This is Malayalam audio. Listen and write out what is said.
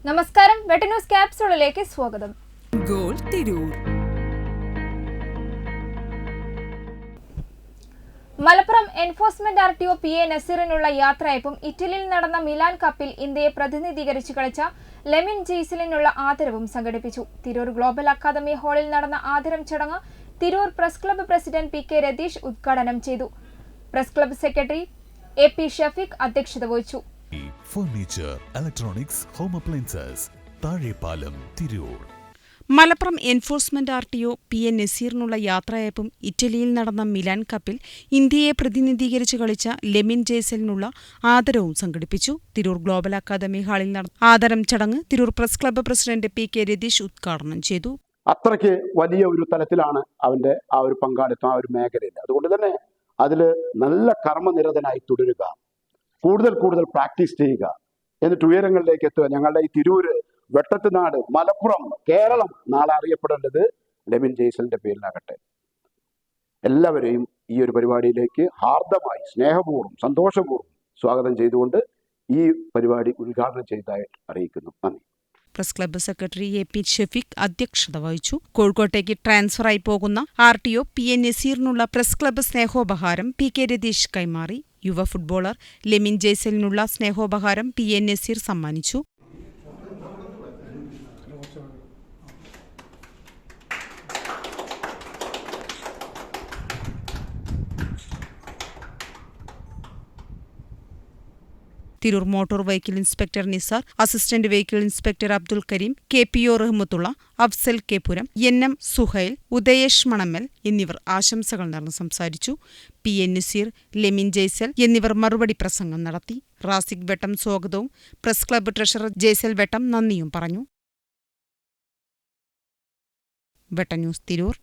നമസ്കാരം, വെട്ട ന്യൂസ് ക്യാപ്സ്യൂളിലേക്ക് സ്വാഗതം. Goal Tirur. Malappuram enforcement RTO PA നസീറിനുള്ള യാത്രയയപ്പും ഇറ്റലിയിൽ നടന്ന മിലാൻ കപ്പിൽ ഇന്ത്യയെ പ്രതിനിധീകരിച്ച് കളിച്ച ലെമിൻ ജെയ്സലിനുള്ള ആദരവും സംഘടിപ്പിച്ചു. തിരൂർ ഗ്ലോബൽ അക്കാദമി ഹാളിൽ നടന്ന ആദരം ചടങ്ങ് Tirur press club president PK Ratheesh ഉദ്ഘാടനം ചെയ്തു. Press club secretary AP Shafeeq അധ്യക്ഷത വഹിച്ചു. Furniture, electronics, home appliances, Thazhepalam, Tirur. Malappuram enforcement RTO PA നസീറിനുള്ള യാത്രയയപ്പും ഇറ്റലിയിൽ നടന്ന മിലാൻ കപ്പിൽ ഇന്ത്യയെ പ്രതിനിധീകരിച്ച് കളിച്ച ലെമിൻ ജെയ്സലിനുള്ള ആദരവും സംഘടിപ്പിച്ചു. തിരൂർ ഗ്ലോബൽ അക്കാദമി ഹാളിൽ നടന്ന ആദരം ചടങ്ങ് Tirur press club president PK Ratheesh ഉദ്ഘാടനം ചെയ്തു. അത്രയ്ക്ക് വലിയ ഒരു തലത്തിലാണ് അവന്റെ ആ ഒരു പങ്കാളിത്തം, ആ ഒരു മേഖലയിൽ. അതുകൊണ്ട് തന്നെ അതിൽ നല്ല കർമ്മനിരതനായി തുടരുക, കൂടുതൽ പ്രാക്ടീസ് ചെയ്യുക, എന്നിട്ട് ഉയരങ്ങളിലേക്ക് എത്തുക. ഞങ്ങളുടെ ഈ തിരൂര്, വെട്ടത്തുനാട്, മലപ്പുറം, കേരളം നാളെ അറിയപ്പെടേണ്ടത് ലെമിൻ ജെയ്സലിന്റെ പേരിലാകട്ടെ. എല്ലാവരെയും ഈ ഒരു പരിപാടിയിലേക്ക് ഹാർദമായി, സ്നേഹപൂർവ്വം, സന്തോഷപൂർവ്വം സ്വാഗതം ചെയ്തുകൊണ്ട് ഈ പരിപാടി ഉദ്ഘാടനം ചെയ്തതായിട്ട് അറിയിക്കുന്നു. നന്ദി. Press club secretary AP Shafeeq അധ്യക്ഷത വഹിച്ചു. കോഴിക്കോട്ടേക്ക് ട്രാൻസ്ഫറായി പോകുന്ന RTO PA നസീറിനുള്ള പ്രസ് ക്ലബ്ബ് സ്നേഹോപഹാരം PK രതീഷ് കൈമാറി. യുവ ഫുട്ബോളർ ലെമിൻ ജെയ്സലിനുള്ള സ്നേഹോപഹാരം PA നസീർ സമ്മാനിച്ചു. Tirur motor vehicle inspector Nisar, assistant vehicle inspector Abdul Kareem, KPO Rahmathulla, Afsal Kepuram, NM Suhail, Udayesh Manammal എന്നിവർ ആശംസകൾ നേർന്ന് സംസാരിച്ചു. PA നസീർ, ലെമിൻ ജെയ്സൽ എന്നിവർ മറുപടി പ്രസംഗം നടത്തി. റാസിഖ് വെട്ടം സ്വാഗതവും പ്രസ് ക്ലബ്ബ് ട്രഷറർ ജെയ്സൽ വെട്ടം നന്ദിയും പറഞ്ഞു. വെട്ട ന്യൂസ് തിരൂർ.